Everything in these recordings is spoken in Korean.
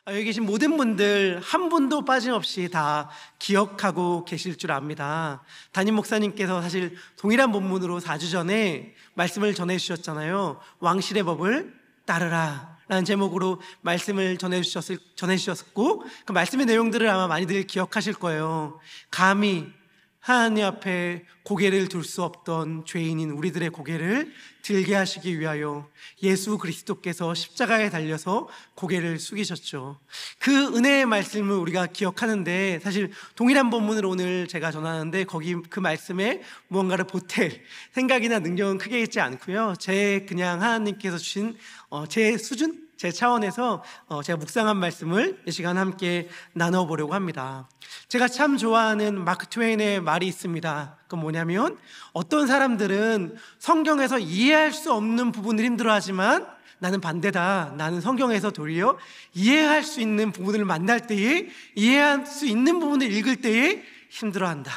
여기 계신 모든 분들 한 분도 빠짐없이 다 기억하고 계실 줄 압니다. 담임 목사님께서 사실 동일한 본문으로 4주 전에 말씀을 전해주셨잖아요. 왕실의 법을 따르라 라는 제목으로 말씀을 전해주셨고, 그 말씀의 내용들을 아마 많이들 기억하실 거예요. 감히 하나님 앞에 고개를 둘 수 없던 죄인인 우리들의 고개를 들게 하시기 위하여 예수 그리스도께서 십자가에 달려서 고개를 숙이셨죠. 그 은혜의 말씀을 우리가 기억하는데, 사실 동일한 본문을 오늘 제가 전하는데 거기 그 말씀에 무언가를 보탤 생각이나 능력은 크게 있지 않고요, 그냥 하나님께서 주신 제 수준, 제 차원에서 제가 묵상한 말씀을 이 시간 함께 나눠보려고 합니다. 제가 참 좋아하는 마크 트웨인의 말이 있습니다. 그건 뭐냐면, 어떤 사람들은 성경에서 이해할 수 없는 부분을 힘들어하지만 나는 반대다. 나는 성경에서 도리어 이해할 수 있는 부분을 만날 때에, 이해할 수 있는 부분을 읽을 때에 힘들어한다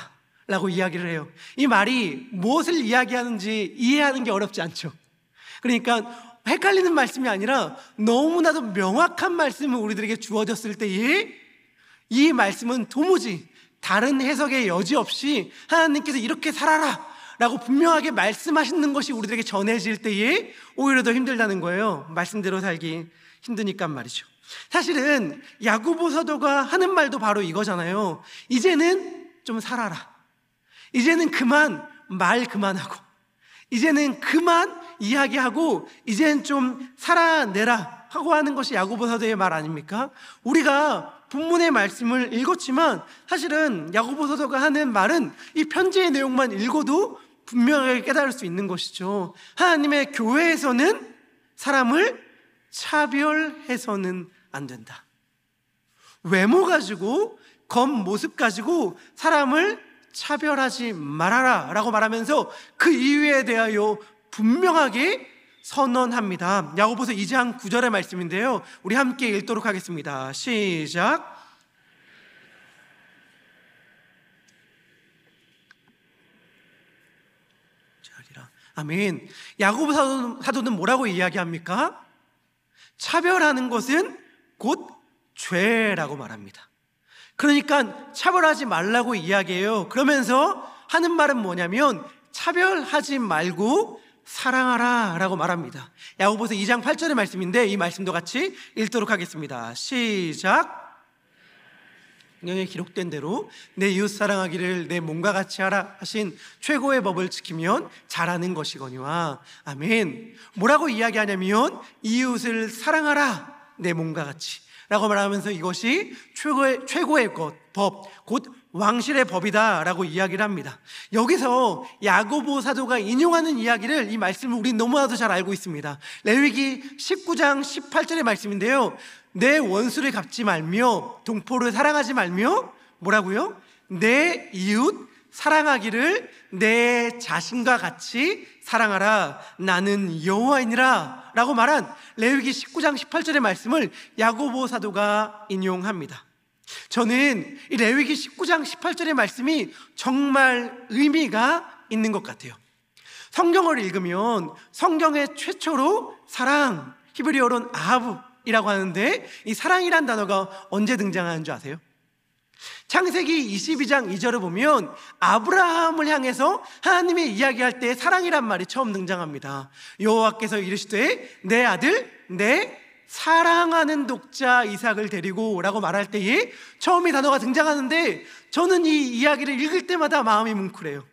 라고 이야기를 해요. 이 말이 무엇을 이야기하는지 이해하는 게 어렵지 않죠. 그러니까 헷갈리는 말씀이 아니라 너무나도 명확한 말씀을 우리들에게 주어졌을 때에 이 말씀은 도무지 다른 해석의 여지 없이 하나님께서 이렇게 살아라 라고 분명하게 말씀하시는 것이 우리들에게 전해질 때에 오히려 더 힘들다는 거예요. 말씀대로 살기 힘드니까 말이죠. 사실은 야고보 사도가 하는 말도 바로 이거잖아요. 이제는 좀 살아라. 이제는 말 그만하고, 이제는 그만 이야기하고, 이제는 좀 살아내라 하고 하는 것이 야고보 사도의 말 아닙니까? 우리가 본문의 말씀을 읽었지만 사실은 야고보 사도가 하는 말은 이 편지의 내용만 읽어도 분명하게 깨달을 수 있는 것이죠. 하나님의 교회에서는 사람을 차별해서는 안 된다. 외모 가지고, 겉모습 가지고 사람을 차별하지 말아라 라고 말하면서 그 이유에 대하여 분명하게 선언합니다. 야고보서 2장 9절의 말씀인데요, 우리 함께 읽도록 하겠습니다. 시작. 아멘. 야고보 사도는 뭐라고 이야기합니까? 차별하는 것은 곧 죄라고 말합니다. 그러니까 차별하지 말라고 이야기해요. 그러면서 하는 말은 뭐냐면, 차별하지 말고 사랑하라 라고 말합니다. 야고보서 2장 8절의 말씀인데 이 말씀도 같이 읽도록 하겠습니다. 시작. 성경에 기록된 대로 내 이웃 사랑하기를 내 몸과 같이 하라 하신 최고의 법을 지키면 잘하는 것이거니와. 아멘. 뭐라고 이야기하냐면, 이웃을 사랑하라 내 몸과 같이 라고 말하면서 이것이 최고의 법, 곧 왕실의 법이다 라고 이야기를 합니다. 여기서 야고보 사도가 인용하는 이야기를, 이 말씀을 우리 너무나도 잘 알고 있습니다. 레위기 19장 18절의 말씀인데요, 내 원수를 갚지 말며 동포를 사랑하지 말며 뭐라고요? 내 이웃 사랑하기를 내 자신과 같이 사랑하라 나는 여호와이니라 라고 말한 레위기 19장 18절의 말씀을 야고보 사도가 인용합니다. 저는 이 레위기 19장 18절의 말씀이 정말 의미가 있는 것 같아요. 성경을 읽으면 성경의 최초로 사랑, 히브리어로는 아합이라고 하는데, 이 사랑이란 단어가 언제 등장하는 줄 아세요? 창세기 22장 2절을 보면 아브라함을 향해서 하나님이 이야기할 때 사랑이란 말이 처음 등장합니다. 여호와께서 이르시되 내 아들 내 사랑하는 독자 이삭을 데리고 라고 말할 때에 처음 이 단어가 등장하는데, 저는 이 이야기를 읽을 때마다 마음이 뭉클해요.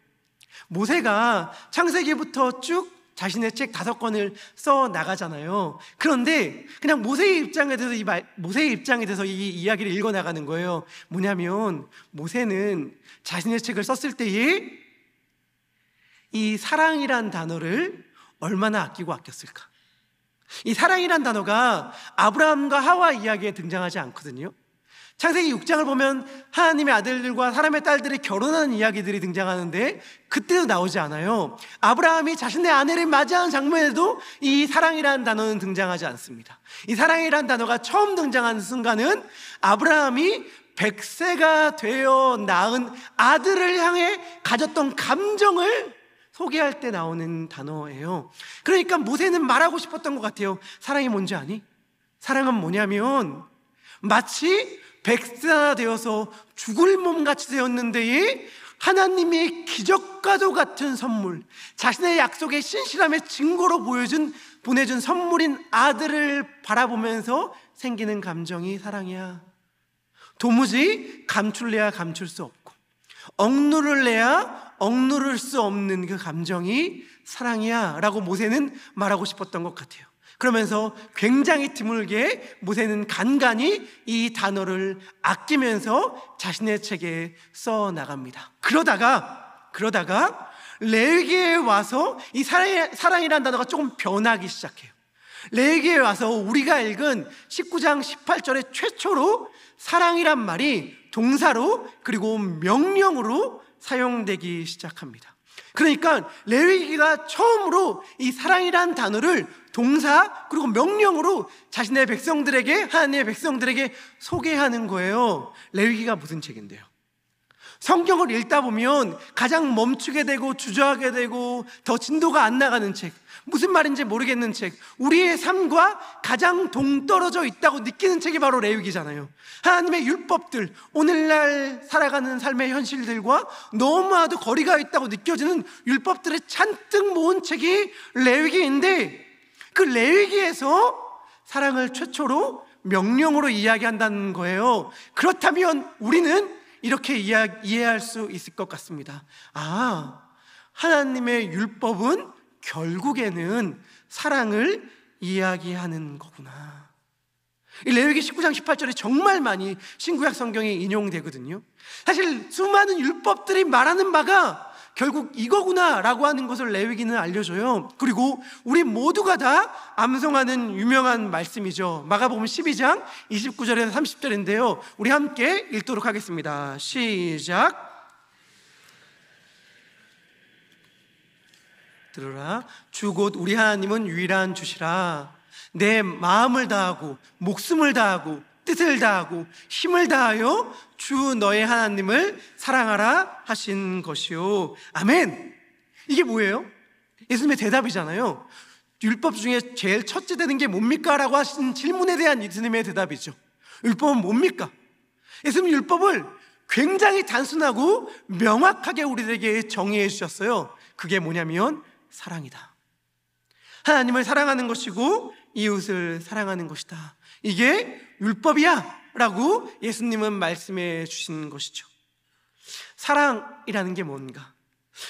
모세가 창세기부터 쭉 자신의 책 5권을 써 나가잖아요. 그런데 그냥 모세의 입장에 대해서 이 이야기를 읽어 나가는 거예요. 뭐냐면, 모세는 자신의 책을 썼을 때에 이 사랑이란 단어를 얼마나 아끼고 아꼈을까. 이 사랑이란 단어가 아브라함과 하와 이야기에 등장하지 않거든요. 창세기 6장을 보면 하나님의 아들들과 사람의 딸들이 결혼하는 이야기들이 등장하는데 그때도 나오지 않아요. 아브라함이 자신의 아내를 맞이하는 장면에도 이 사랑이라는 단어는 등장하지 않습니다. 이 사랑이라는 단어가 처음 등장하는 순간은 아브라함이 100세가 되어 낳은 아들을 향해 가졌던 감정을 소개할 때 나오는 단어예요. 그러니까 모세는 말하고 싶었던 것 같아요. 사랑이 뭔지 아니? 사랑은 뭐냐면 마치 백사되어서 죽을 몸같이 되었는데 하나님이 기적과도 같은 선물, 자신의 약속의 신실함의 증거로 보내준 선물인 아들을 바라보면서 생기는 감정이 사랑이야. 도무지 감출래야 감출 수 없고 억누를래야 억누를 수 없는 그 감정이 사랑이야 라고 모세는 말하고 싶었던 것 같아요. 그러면서 굉장히 드물게 모세는 간간히 이 단어를 아끼면서 자신의 책에 써 나갑니다. 그러다가 레위기에 와서 이 사랑이라는 단어가 조금 변하기 시작해요. 레위기에 와서 우리가 읽은 19장 18절에 최초로 사랑이란 말이 동사로 그리고 명령으로 사용되기 시작합니다. 그러니까 레위기가 처음으로 이 사랑이란 단어를 동사 그리고 명령으로 자신의 백성들에게, 하나님의 백성들에게 소개하는 거예요. 레위기가 무슨 책인데요? 성경을 읽다 보면 가장 멈추게 되고 주저하게 되고 더 진도가 안 나가는 책, 무슨 말인지 모르겠는 책, 우리의 삶과 가장 동떨어져 있다고 느끼는 책이 바로 레위기잖아요. 하나님의 율법들, 오늘날 살아가는 삶의 현실들과 너무나도 거리가 있다고 느껴지는 율법들을 잔뜩 모은 책이 레위기인데, 그 레위기에서 사랑을 최초로 명령으로 이야기한다는 거예요. 그렇다면 우리는 이렇게 이해할 수 있을 것 같습니다. 하나님의 율법은 결국에는 사랑을 이야기하는 거구나. 이 레위기 19장 18절에 정말 많이 신구약 성경에 인용되거든요. 사실 수많은 율법들이 말하는 바가 결국 이거구나 라고 하는 것을 레위기는 알려줘요. 그리고 우리 모두가 다 암송하는 유명한 말씀이죠. 마가복음 12장 29절에서 30절인데요 우리 함께 읽도록 하겠습니다. 시작. 들으라. 주 곧 우리 하나님은 유일한 주시라. 내 마음을 다하고 목숨을 다하고 뜻을 다하고 힘을 다하여 주 너의 하나님을 사랑하라 하신 것이요. 아멘. 이게 뭐예요? 예수님의 대답이잖아요. 율법 중에 제일 첫째 되는 게 뭡니까? 라고 하신 질문에 대한 예수님의 대답이죠. 율법은 뭡니까? 예수님 율법을 굉장히 단순하고 명확하게 우리에게 정의해 주셨어요. 그게 뭐냐면 사랑이다. 하나님을 사랑하는 것이고 이웃을 사랑하는 것이다. 이게 율법이야 라고 예수님은 말씀해 주신 것이죠. 사랑이라는 게 뭔가?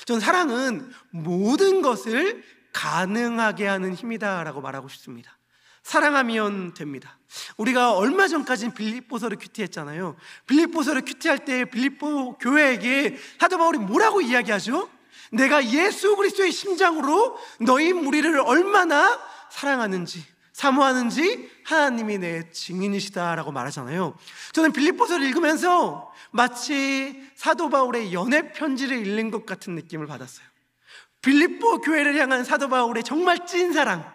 전 사랑은 모든 것을 가능하게 하는 힘이다 라고 말하고 싶습니다. 사랑하면 됩니다. 우리가 얼마 전까지는 빌립보서를 큐티했잖아요. 빌립보서를 큐티할 때 빌립보 교회에게 사도 바울이 뭐라고 이야기하죠? 내가 예수 그리스도의 심장으로 너희 무리를 얼마나 사랑하는지 사모하는지 하나님이 내 증인이시다라고 말하잖아요. 저는 빌립보서를 읽으면서 마치 사도 바울의 연애 편지를 읽는 것 같은 느낌을 받았어요. 빌립보 교회를 향한 사도 바울의 정말 찐 사랑.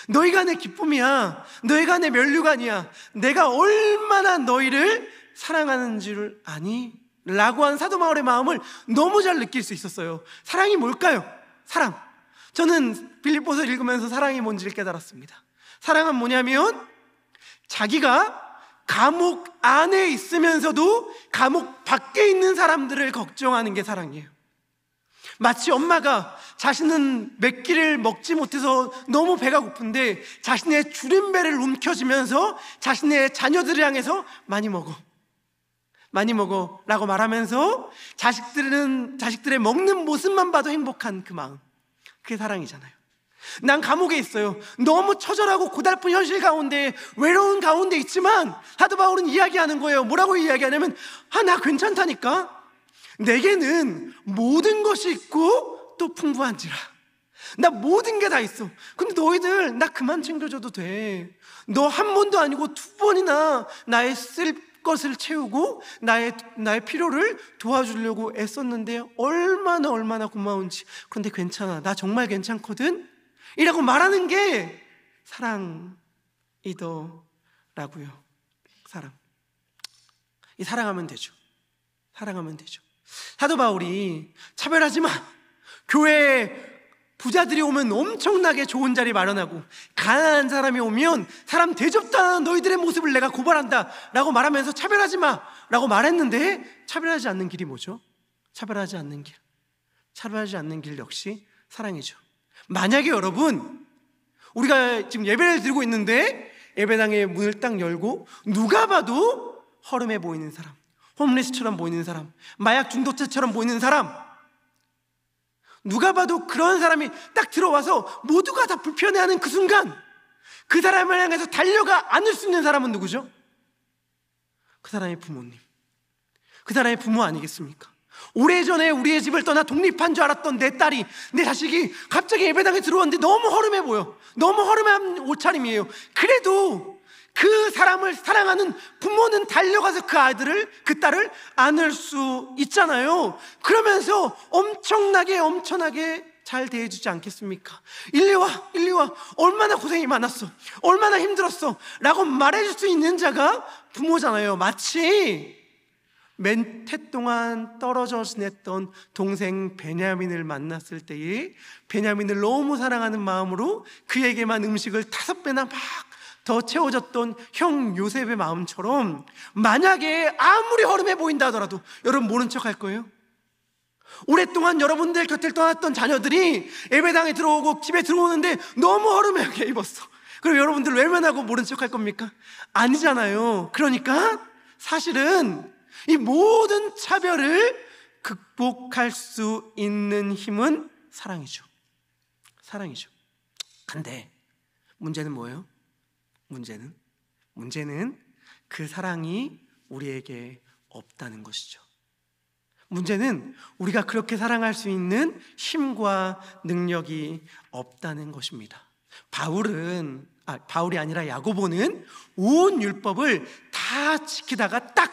너희가 내 기쁨이야. 너희가 내 면류관이야. 내가 얼마나 너희를 사랑하는 줄 아니? 라고 한 사도 바울의 마음을 너무 잘 느낄 수 있었어요. 사랑이 뭘까요? 사랑. 저는 빌립보서를 읽으면서 사랑이 뭔지를 깨달았습니다. 사랑은 뭐냐면 자기가 감옥 안에 있으면서도 감옥 밖에 있는 사람들을 걱정하는 게 사랑이에요. 마치 엄마가 자신은 몇 끼를 먹지 못해서 너무 배가 고픈데 자신의 주림배를 움켜쥐면서 자신의 자녀들을 향해서 많이 먹어 라고 말하면서 자식들의 먹는 모습만 봐도 행복한 그 마음, 그게 사랑이잖아요. 난 감옥에 있어요. 너무 처절하고 고달픈 현실 가운데, 외로운 가운데 있지만 사도 바울은 이야기하는 거예요. 뭐라고 이야기하냐면 나 괜찮다니까. 내게는 모든 것이 있고 또 풍부한지라. 나 모든 게 다 있어. 근데 너희들 나 그만 챙겨줘도 돼. 너 한 번도 아니고 두 번이나 나의 쓸 것을 채우고 나의 필요를 도와주려고 애썼는데 얼마나 고마운지. 그런데 괜찮아, 나 정말 괜찮거든 이라고 말하는 게 사랑이더라고요. 사랑. 이 사랑하면 되죠. 사랑하면 되죠. 사도 바울이 차별하지 마, 교회에 부자들이 오면 엄청나게 좋은 자리 마련하고, 가난한 사람이 오면 사람 대접도 안 하는 너희들의 모습을 내가 고발한다 라고 말하면서 차별하지 마 라고 말했는데, 차별하지 않는 길이 뭐죠? 차별하지 않는 길, 차별하지 않는 길 역시 사랑이죠. 만약에 여러분, 우리가 지금 예배를 드리고 있는데 예배당의 문을 딱 열고 누가 봐도 허름해 보이는 사람, 홈리스처럼 보이는 사람, 마약 중독자처럼 보이는 사람, 누가 봐도 그런 사람이 딱 들어와서 모두가 다 불편해하는 그 순간, 그 사람을 향해서 달려가 안을 수 있는 사람은 누구죠? 그 사람의 부모님, 그 사람의 부모 아니겠습니까? 오래전에 우리의 집을 떠나 독립한 줄 알았던 내 딸이, 내 자식이 갑자기 예배당에 들어왔는데 너무 허름해 보여, 너무 허름한 옷차림이에요. 그래도 그 사람을 사랑하는 부모는 달려가서 그 아들을, 그 딸을 안을 수 있잖아요. 그러면서 엄청나게 잘 대해주지 않겠습니까? 일리 와, 얼마나 고생이 많았어, 얼마나 힘들었어 라고 말해줄 수 있는 자가 부모잖아요. 마치 몇 해 동안 떨어져 지냈던 동생 베냐민을 만났을 때에 베냐민을 너무 사랑하는 마음으로 그에게만 음식을 5배나 막 더 채워졌던 형 요셉의 마음처럼, 만약에 아무리 허름해 보인다 하더라도 여러분 모른 척 할 거예요? 오랫동안 여러분들 곁을 떠났던 자녀들이 예배당에 들어오고 집에 들어오는데 너무 허름하게 입었어. 그럼 여러분들 외면하고 모른 척 할 겁니까? 아니잖아요. 그러니까 사실은 이 모든 차별을 극복할 수 있는 힘은 사랑이죠. 사랑이죠. 근데 문제는 뭐예요? 문제는 그 사랑이 우리에게 없다는 것이죠. 문제는 우리가 그렇게 사랑할 수 있는 힘과 능력이 없다는 것입니다. 바울이 아니라 야고보는 온 율법을 다 지키다가 딱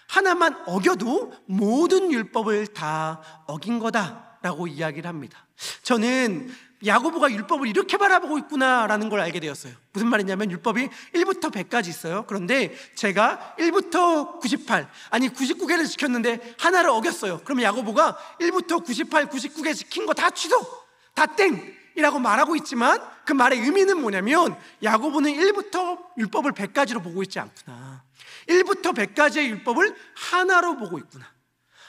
하나만 어겨도 모든 율법을 다 어긴 거다라고 이야기를 합니다. 저는 야고보가 율법을 이렇게 바라보고 있구나라는 걸 알게 되었어요. 무슨 말이냐면 율법이 1부터 100까지 있어요. 그런데 제가 1부터 98, 아니 99개를 지켰는데 하나를 어겼어요. 그러면 야고보가 1부터 98, 99개 지킨 거 다 취소, 다 땡이라고 말하고 있지만, 그 말의 의미는 뭐냐면 야고보는 1부터 율법을 100까지로 보고 있지 않구나, 1부터 100까지의 율법을 하나로 보고 있구나,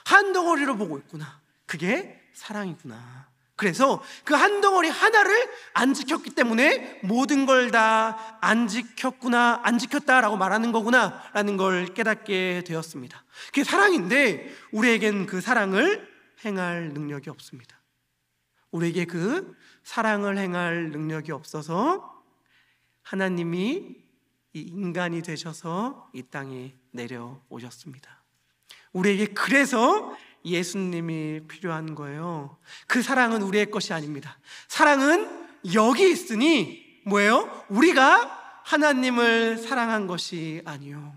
한 덩어리로 보고 있구나, 그게 사랑이구나. 그래서 그 한 덩어리 하나를 안 지켰기 때문에 모든 걸 다 안 지켰구나, 안 지켰다라고 말하는 거구나 라는 걸 깨닫게 되었습니다. 그게 사랑인데 우리에겐 그 사랑을 행할 능력이 없습니다. 우리에게 그 사랑을 행할 능력이 없어서 하나님이 이 인간이 되셔서 이 땅에 내려오셨습니다. 우리에게 그래서 예수님이 필요한 거예요. 그 사랑은 우리의 것이 아닙니다. 사랑은 여기 있으니 뭐예요? 우리가 하나님을 사랑한 것이 아니요,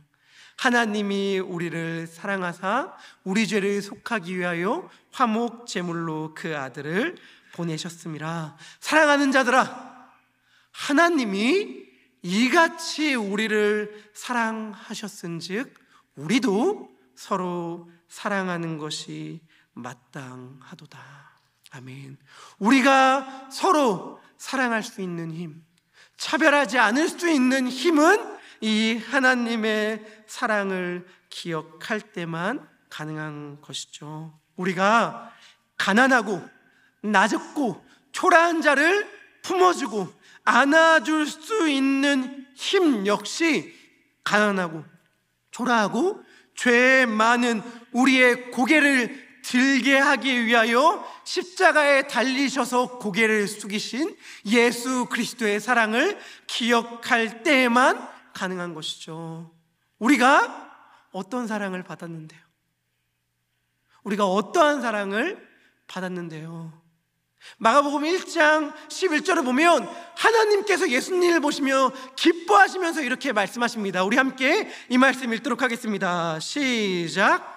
하나님이 우리를 사랑하사 우리 죄를 속하기 위하여 화목 제물로 그 아들을 보내셨습니다. 사랑하는 자들아, 하나님이 이같이 우리를 사랑하셨은즉 우리도 서로 사랑하는 것이 마땅하도다. 아멘. 우리가 서로 사랑할 수 있는 힘, 차별하지 않을 수 있는 힘은 이 하나님의 사랑을 기억할 때만 가능한 것이죠. 우리가 가난하고 낮고 초라한 자를 품어주고 안아줄 수 있는 힘 역시 가난하고 초라하고 죄 많은 우리의 고개를 들게 하기 위하여 십자가에 달리셔서 고개를 숙이신 예수 그리스도의 사랑을 기억할 때에만 가능한 것이죠. 우리가 어떤 사랑을 받았는데요? 우리가 어떠한 사랑을 받았는데요? 마가복음 1장 11절을 보면 하나님께서 예수님을 보시며 기뻐하시면서 이렇게 말씀하십니다. 우리 함께 이 말씀 읽도록 하겠습니다. 시작.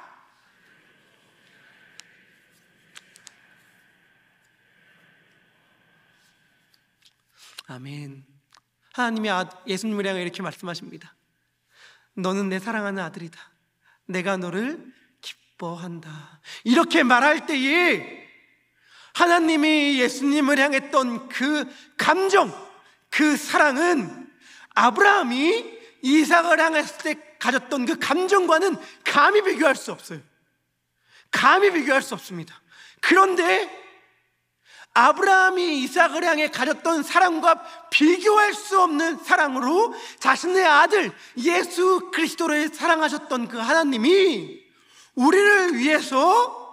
아멘. 하나님이 예수님을 향해 이렇게 말씀하십니다. 너는 내 사랑하는 아들이다. 내가 너를 기뻐한다. 이렇게 말할 때에 하나님이 예수님을 향했던 그 감정, 그 사랑은 아브라함이 이삭을 향했을 때 가졌던 그 감정과는 감히 비교할 수 없어요. 감히 비교할 수 없습니다. 그런데 아브라함이 이삭을 향해 가졌던 사랑과 비교할 수 없는 사랑으로 자신의 아들 예수 그리스도를 사랑하셨던 그 하나님이 우리를 위해서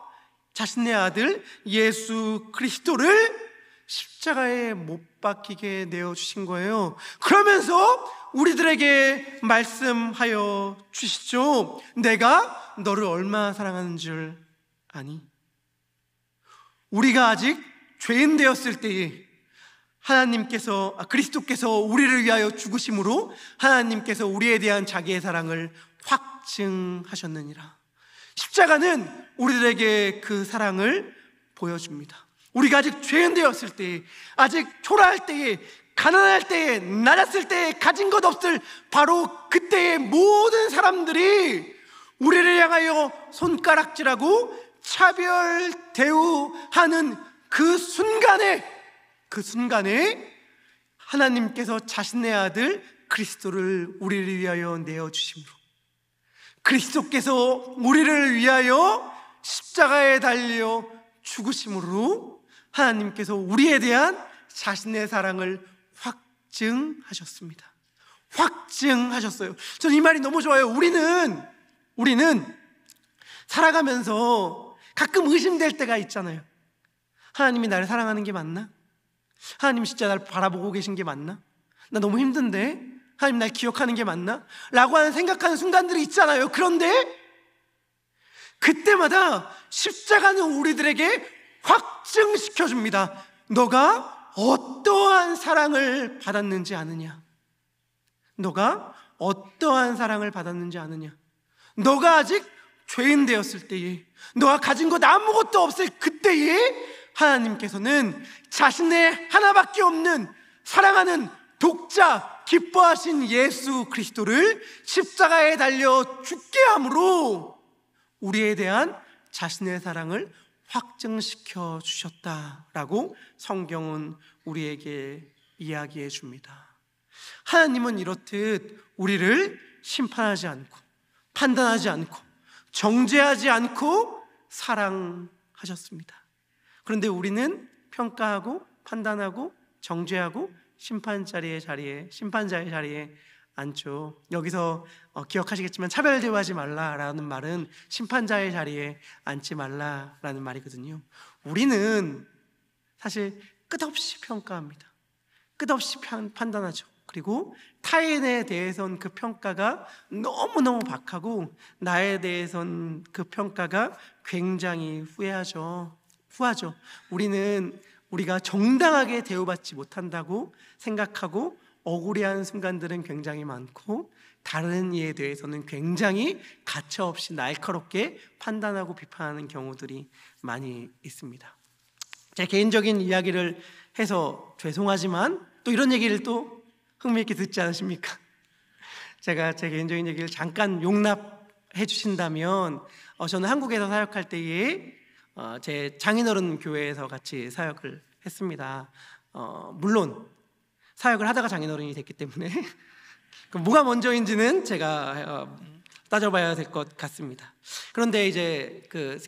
자신의 아들 예수 그리스도를 십자가에 못 박히게 내어주신 거예요. 그러면서 우리들에게 말씀하여 주시죠. 내가 너를 얼마나 사랑하는 줄 아니? 우리가 아직 죄인 되었을 때에 그리스도께서 우리를 위하여 죽으심으로 하나님께서 우리에 대한 자기의 사랑을 확증하셨느니라. 십자가는 우리들에게 그 사랑을 보여줍니다. 우리가 아직 죄인 되었을 때에, 아직 초라할 때에, 가난할 때에, 낮았을 때에, 가진 것 없을 바로 그때의 모든 사람들이 우리를 향하여 손가락질하고 차별 대우하는 그 순간에 하나님께서 자신의 아들 그리스도를 우리를 위하여 내어주심으로, 그리스도께서 우리를 위하여 십자가에 달려 죽으심으로 하나님께서 우리에 대한 자신의 사랑을 확증하셨습니다. 확증하셨어요. 저는 이 말이 너무 좋아요. 우리는 살아가면서 가끔 의심될 때가 있잖아요. 하나님이 나를 사랑하는 게 맞나? 하나님이 진짜 날 바라보고 계신 게 맞나? 나 너무 힘든데? 하나님 날 기억하는 게 맞나? 라고 하는 생각하는 순간들이 있잖아요. 그런데 그때마다 십자가는 우리들에게 확증시켜줍니다. 너가 어떠한 사랑을 받았는지 아느냐? 너가 어떠한 사랑을 받았는지 아느냐? 너가 아직 죄인 되었을 때에, 너가 가진 것 아무것도 없을 그때에 하나님께서는 자신의 하나밖에 없는 사랑하는 독자 기뻐하신 예수 그리스도를 십자가에 달려 죽게 함으로 우리에 대한 자신의 사랑을 확증시켜 주셨다라고 성경은 우리에게 이야기해 줍니다. 하나님은 이렇듯 우리를 심판하지 않고 판단하지 않고 정죄하지 않고 사랑하셨습니다. 그런데 우리는 평가하고 판단하고 정죄하고 심판자의 자리에 앉죠. 여기서 기억하시겠지만 차별 대우하지 말라라는 말은 심판자의 자리에 앉지 말라라는 말이거든요. 우리는 사실 끝없이 평가합니다. 끝없이 판단하죠. 그리고 타인에 대해선 그 평가가 너무너무 박하고 나에 대해선 그 평가가 굉장히 후하죠. 우리가 정당하게 대우받지 못한다고 생각하고 억울해하는 순간들은 굉장히 많고, 다른 이에 대해서는 굉장히 가차없이 날카롭게 판단하고 비판하는 경우들이 많이 있습니다. 제 개인적인 이야기를 해서 죄송하지만 또 이런 얘기를 또 흥미있게 듣지 않으십니까? 제가 제 개인적인 얘기를 잠깐 용납해 주신다면, 저는 한국에서 사역할 때에 제 장인어른 교회에서 같이 사역을 했습니다. 물론 사역을 하다가 장인어른이 됐기 때문에 그럼 뭐가 먼저인지는 제가 따져봐야 될 것 같습니다. 그런데 이제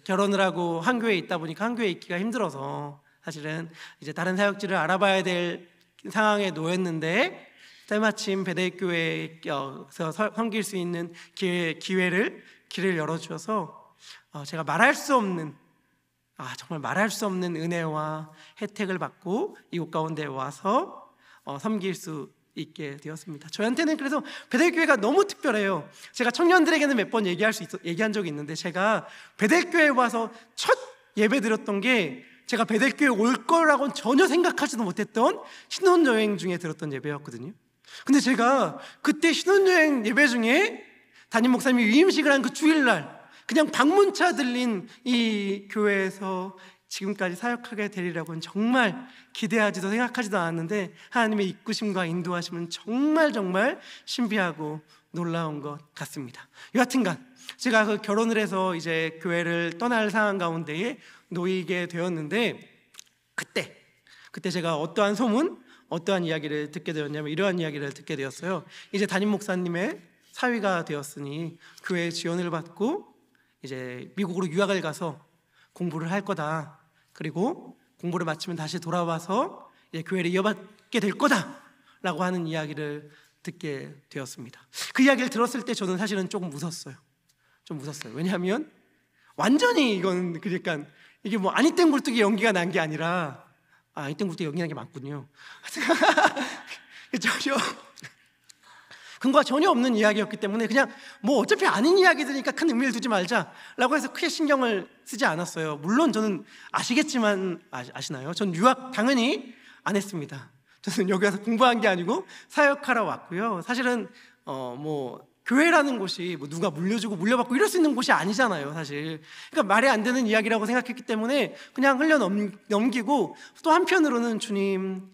결혼을 하고 한 교회에 있다 보니까 한 교회에 있기가 힘들어서 사실은 이제 다른 사역지를 알아봐야 될 상황에 놓였는데, 때마침 베델교회에서 섬길 수 있는 길을 열어주셔서 제가 정말 말할 수 없는 은혜와 혜택을 받고 이곳 가운데 와서 섬길 수 있게 되었습니다. 저한테는 그래서 베델교회가 너무 특별해요. 제가 청년들에게는 몇 번 얘기한 적이 있는데, 제가 베델교회에 와서 첫 예배 드렸던 게 제가 베델교회 올 거라고는 전혀 생각하지도 못했던 신혼여행 중에 들었던 예배였거든요. 근데 제가 그때 신혼여행 예배 중에 담임 목사님이 위임식을 한 그 주일날 그냥 방문차 들린 이 교회에서 지금까지 사역하게 되리라고는 정말 기대하지도 생각하지도 않았는데, 하나님의 이끄심과 인도하심은 정말 신비하고 놀라운 것 같습니다. 여하튼간 제가 결혼을 해서 이제 교회를 떠날 상황 가운데에 놓이게 되었는데, 그때 제가 어떠한 소문, 어떠한 이야기를 듣게 되었냐면 이러한 이야기를 듣게 되었어요. 이제 담임 목사님의 사위가 되었으니 교회 지원을 받고 이제 미국으로 유학을 가서 공부를 할 거다. 그리고 공부를 마치면 다시 돌아와서 이제 교회를 이어받게 될 거다라고 하는 이야기를 듣게 되었습니다. 그 이야기를 들었을 때 저는 사실은 조금 웃었어요. 왜냐하면 완전히 이건 그러니까 이게 뭐 아니땡 굴뚝이 연기가 난 게 아니라 아니땡 굴뚝이 연기가 난 게 맞군요. 전혀 근거가 전혀 없는 이야기였기 때문에 그냥 뭐 어차피 아닌 이야기들이니까 큰 의미를 두지 말자라고 해서 크게 신경을 쓰지 않았어요. 물론 저는 아시겠지만 아시나요? 전 유학 당연히 안 했습니다. 저는 여기 와서 공부한 게 아니고 사역하러 왔고요. 사실은 뭐 교회라는 곳이 뭐 누가 물려주고 물려받고 이럴 수 있는 곳이 아니잖아요, 사실. 그러니까 말이 안 되는 이야기라고 생각했기 때문에 그냥 흘려 넘기고, 또 한편으로는 주님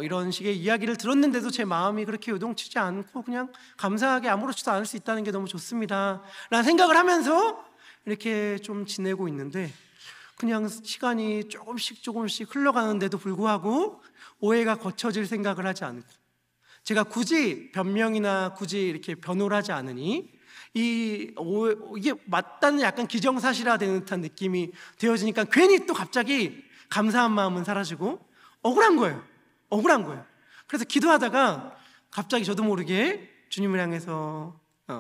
이런 식의 이야기를 들었는데도 제 마음이 그렇게 요동치지 않고 그냥 감사하게 아무렇지도 않을 수 있다는 게 너무 좋습니다 라는 생각을 하면서 이렇게 좀 지내고 있는데, 그냥 시간이 조금씩 흘러가는데도 불구하고 오해가 거쳐질 생각을 하지 않고, 제가 굳이 변명이나 굳이 이렇게 변호를 하지 않으니 이게 맞다는 약간 기정사실화되는 듯한 느낌이 되어지니까 괜히 또 갑자기 감사한 마음은 사라지고 억울한 거예요. 그래서 기도하다가 갑자기 저도 모르게 주님을 향해서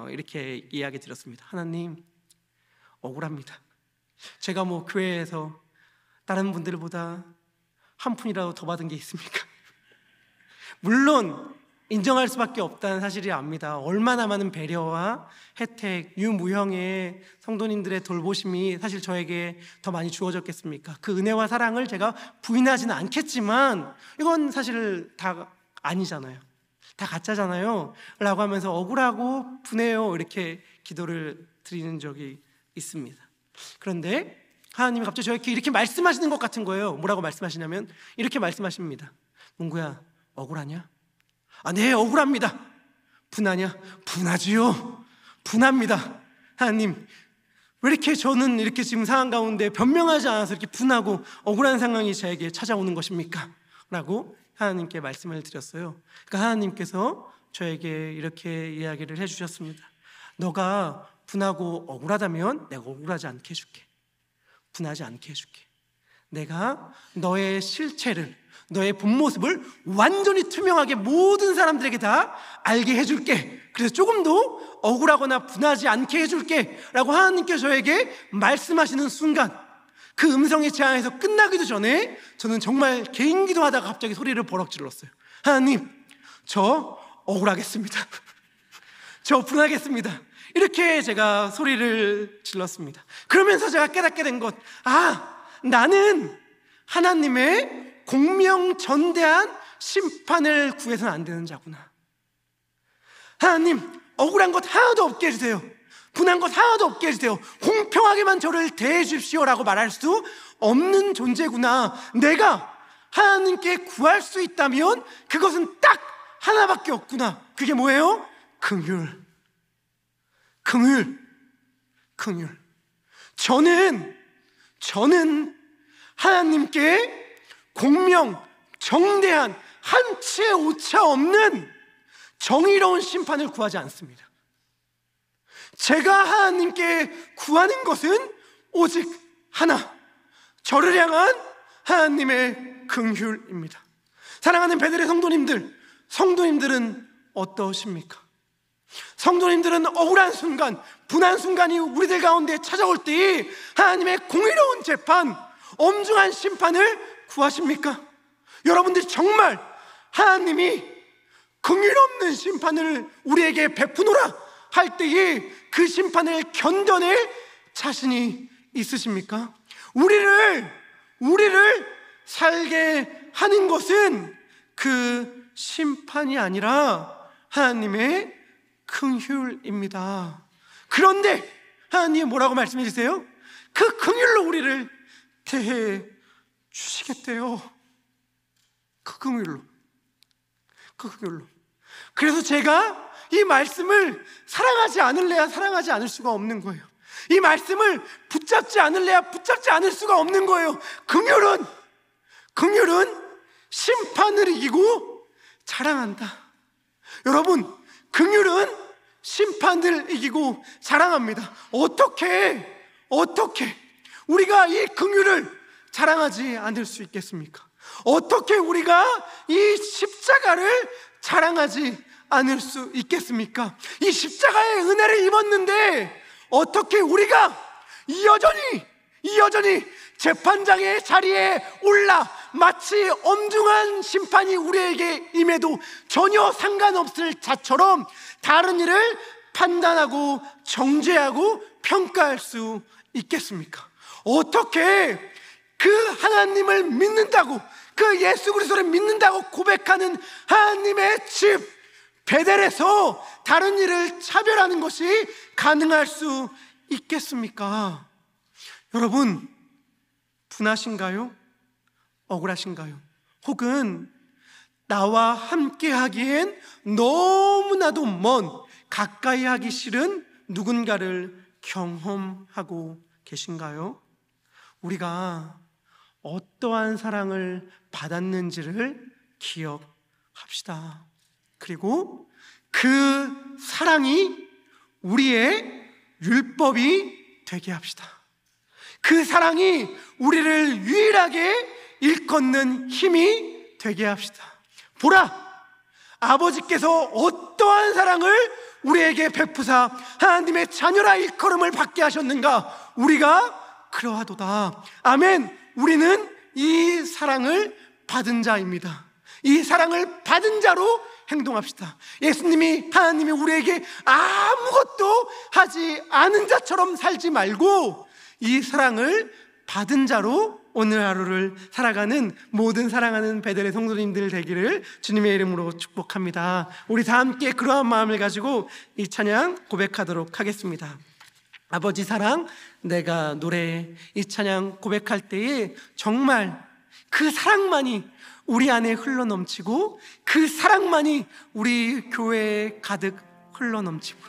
이렇게 이야기 드렸습니다. 하나님, 억울합니다. 제가 뭐 교회에서 다른 분들보다 한 푼이라도 더 받은 게 있습니까? 물론 인정할 수밖에 없다는 사실이 압니다. 얼마나 많은 배려와 혜택, 유무형의 성도님들의 돌보심이 사실 저에게 더 많이 주어졌겠습니까? 그 은혜와 사랑을 제가 부인하지는 않겠지만 이건 사실 다 아니잖아요. 다 가짜잖아요 라고 하면서 억울하고 분해요 이렇게 기도를 드리는 적이 있습니다. 그런데 하나님이 갑자기 저에게 이렇게 말씀하시는 것 같은 거예요. 뭐라고 말씀하시냐면 이렇게 말씀하십니다. 문구야, 억울하냐? 네, 억울합니다. 분하냐? 분하지요. 분합니다. 하나님, 왜 이렇게 저는 이렇게 지금 상황 가운데 변명하지 않아서 이렇게 분하고 억울한 상황이 저에게 찾아오는 것입니까? 라고 하나님께 말씀을 드렸어요. 그러니까 하나님께서 저에게 이렇게 이야기를 해주셨습니다. 너가 분하고 억울하다면 내가 억울하지 않게 해줄게. 분하지 않게 해줄게. 내가 너의 실체를, 너의 본 모습을 완전히 투명하게 모든 사람들에게 다 알게 해줄게. 그래서 조금 더 억울하거나 분하지 않게 해줄게 라고 하나님께서 저에게 말씀하시는 순간, 그 음성의 제 안에서 끝나기도 전에 저는 정말 개인 기도하다가 갑자기 소리를 버럭 질렀어요. 하나님, 저 억울하겠습니다. 저 분하겠습니다. 이렇게 제가 소리를 질렀습니다. 그러면서 제가 깨닫게 된 것, 나는 하나님의 공명전대한 심판을 구해서는 안 되는 자구나. 하나님, 억울한 것 하나도 없게 해주세요. 분한 것 하나도 없게 해주세요. 공평하게만 저를 대해 주십시오라고 말할 수 없는 존재구나. 내가 하나님께 구할 수 있다면 그것은 딱 하나밖에 없구나. 그게 뭐예요? 긍휼. 저는 하나님께 공명, 정대한, 한치의 오차 없는 정의로운 심판을 구하지 않습니다. 제가 하나님께 구하는 것은 오직 하나, 저를 향한 하나님의 긍휼입니다. 사랑하는 베들레 성도님들은 어떠십니까? 성도님들은 억울한 순간, 분한 순간이 우리들 가운데 찾아올 때 하나님의 공의로운 재판, 엄중한 심판을 구하십니까? 여러분들이 정말 하나님이 긍휼없는 심판을 우리에게 베푸노라 할 때에 그 심판을 견뎌낼 자신이 있으십니까? 우리를 살게 하는 것은 그 심판이 아니라 하나님의 긍휼입니다. 그런데 하나님 뭐라고 말씀해 주세요? 그 긍휼로 우리를 대해 주시겠대요. 그 긍휼로. 그래서 제가 이 말씀을 사랑하지 않을래야 사랑하지 않을 수가 없는 거예요. 이 말씀을 붙잡지 않을래야 붙잡지 않을 수가 없는 거예요. 긍휼은 심판을 이기고 자랑한다. 여러분, 긍휼은 심판을 이기고 자랑합니다. 어떻게 우리가 이 긍휼을 자랑하지 않을 수 있겠습니까? 어떻게 우리가 이 십자가를 자랑하지 않을 수 있겠습니까? 이 십자가의 은혜를 입었는데 어떻게 우리가 여전히 재판장의 자리에 올라 마치 엄중한 심판이 우리에게 임해도 전혀 상관없을 자처럼 다른 일을 판단하고 정죄하고 평가할 수 있겠습니까? 어떻게 그 하나님을 믿는다고, 그 예수 그리스도를 믿는다고 고백하는 하나님의 집 베델에서 다른 일을 차별하는 것이 가능할 수 있겠습니까? 여러분, 분하신가요? 억울하신가요? 혹은 나와 함께 하기엔 너무나도 먼, 가까이 하기 싫은 누군가를 경험하고 계신가요? 우리가 어떠한 사랑을 받았는지를 기억합시다. 그리고 그 사랑이 우리의 율법이 되게 합시다. 그 사랑이 우리를 유일하게 일컫는 힘이 되게 합시다. 보라, 아버지께서 어떠한 사랑을 우리에게 베푸사 하나님의 자녀라 일컬음을 받게 하셨는가? 우리가 그러하도다. 아멘. 우리는 이 사랑을 받은 자입니다. 이 사랑을 받은 자로 행동합시다. 예수님이, 하나님이 우리에게 아무것도 하지 않은 자처럼 살지 말고 이 사랑을 받은 자로 오늘 하루를 살아가는 모든 사랑하는 베델의 성도님들 되기를 주님의 이름으로 축복합니다. 우리 다 함께 그러한 마음을 가지고 이 찬양 고백하도록 하겠습니다. 아버지 사랑 내가 노래해. 이 찬양 고백할 때에 정말 그 사랑만이 우리 안에 흘러넘치고 그 사랑만이 우리 교회에 가득 흘러넘치고,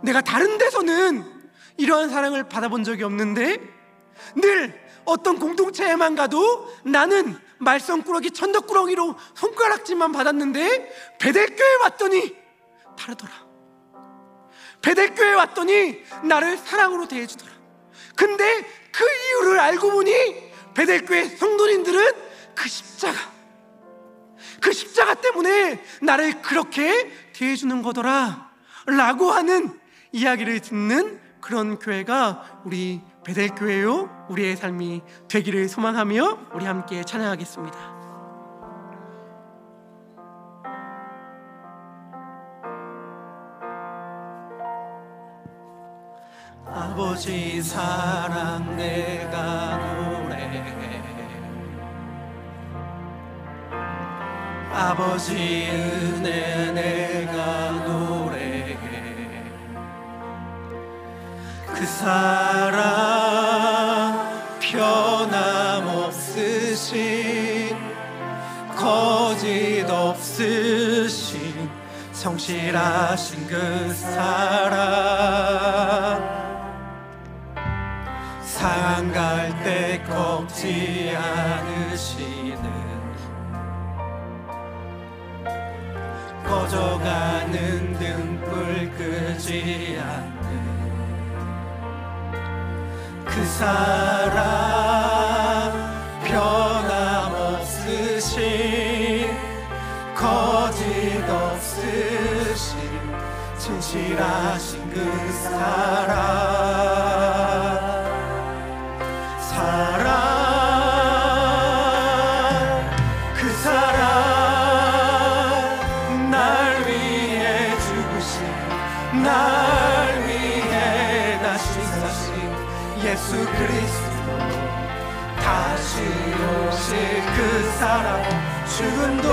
내가 다른 데서는 이러한 사랑을 받아본 적이 없는데 늘 어떤 공동체에만 가도 나는 말썽꾸러기 천덕꾸러기로 손가락질만 받았는데 베델교회 왔더니 다르더라. 베델교회 왔더니 나를 사랑으로 대해주더라. 근데 그 이유를 알고 보니 베델교회 성도님들은 그 십자가 때문에 나를 그렇게 대해주는 거더라 라고 하는 이야기를 듣는 그런 교회가 우리 베델교회요, 우리의 삶이 되기를 소망하며 우리 함께 찬양하겠습니다. 아버지 사랑 내가 노래해. 아버지 은혜 내가 노래해. 그 사랑 변함없으신, 거짓 없으신, 성실하신 그 사랑, 상할 때 꺾지 않으시는, 꺼져가는 등불 끄지 않는 그 사랑 변함없으신, 거짓 없으신, 진실하신 그 사랑, 그 사랑 날 위해 죽으신, 날 위해 다시 사신 예수 그리스도, 다시 오실 그 사랑, 죽음도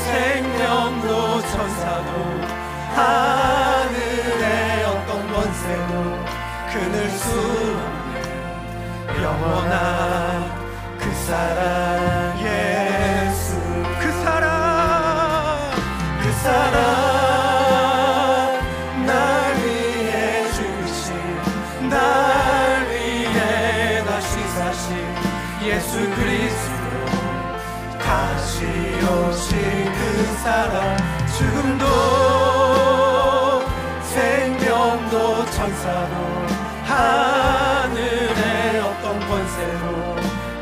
생명도 천사도 하늘의 어떤 권세도 끊을 수 없는 영원한 그 사랑, 예수 그 사랑, 그 사랑 날 위해 주신, 날 위해 다시 천사도 하늘의 어떤 권세도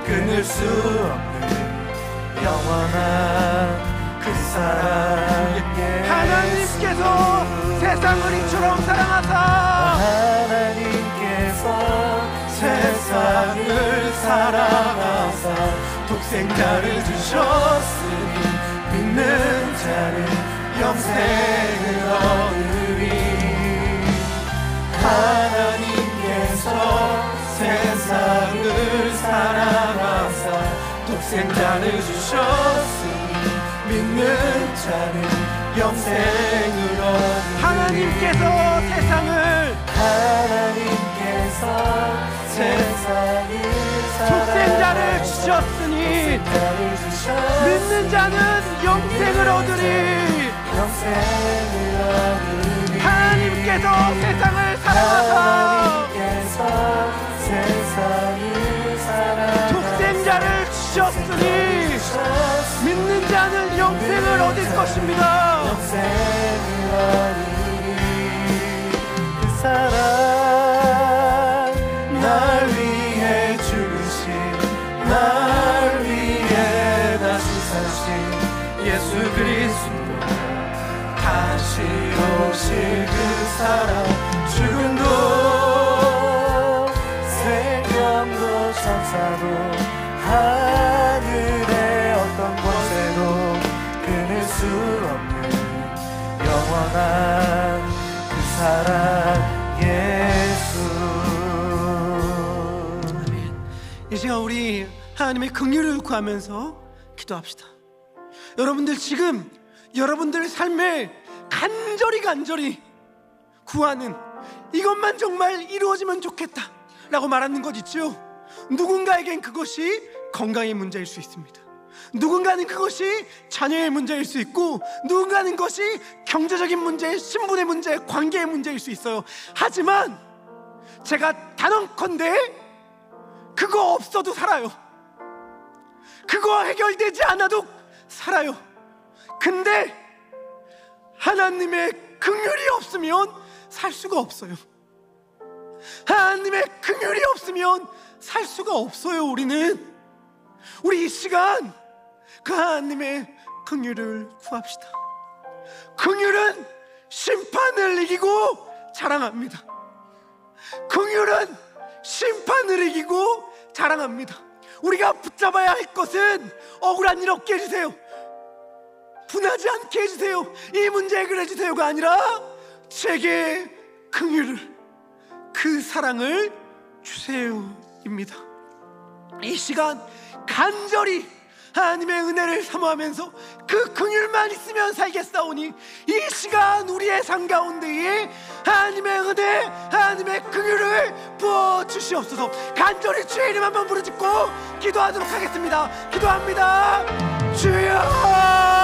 끊을 수 없는 영원한 그 사랑의 하나님께서 세상을 이처럼 사랑하사 하나님께서 세상을 사랑하사 독생자를 주셨으니 믿는 자는 영생을 얻으리. 하나님께서 세상을 사랑하사 독생자를 주셨으니 믿는 자는 영생을 얻으리. 하나님께서 세상을 독생자를 주셨으니 믿는 자는 영생을 얻으리. 하나님께서 세상을 사랑하사 독생자를 주셨으니 믿는 자는 영생을 얻을 것입니다. 그 사랑 날 위해 죽으신 날 위해 다시 사신 예수 그리스도 다시 오실 그 사랑 죽음도 생명도 천사도 하늘의 어떤 권세도 끊을 수 없는 영원한 그 사랑 예수. 아멘. 이 시간 우리 하나님의 긍휼을 구하면서 기도합시다. 여러분들 지금 여러분들 삶에 간절히 구하는 이것만 정말 이루어지면 좋겠다 라고 말하는 것 있죠. 누군가에겐 그것이 건강의 문제일 수 있습니다. 누군가는 그것이 자녀의 문제일 수 있고, 누군가는 것이 경제적인 문제, 신분의 문제, 관계의 문제일 수 있어요. 하지만 제가 단언컨대 그거 없어도 살아요. 그거 해결되지 않아도 살아요. 근데 하나님의 긍휼이 없으면 살 수가 없어요. 하나님의 긍휼이 없으면 살 수가 없어요. 우리 이 시간 그 하나님의 긍휼을 구합시다. 긍휼은 심판을 이기고 자랑합니다. 긍휼은 심판을 이기고 자랑합니다. 우리가 붙잡아야 할 것은 억울한 일 없게 해주세요, 분하지 않게 해주세요, 이 문제 해결해 주세요가 아니라 제게 긍휼을, 그 사랑을 주세요입니다. 이 시간 간절히 하나님의 은혜를 사모하면서 그 긍휼만 있으면 살겠사오니 이 시간 우리의 삶 가운데에 하나님의 은혜, 하나님의 긍휼을 부어주시옵소서. 간절히 주의 이름 한번 부르짖고 기도하도록 하겠습니다. 기도합니다. 주여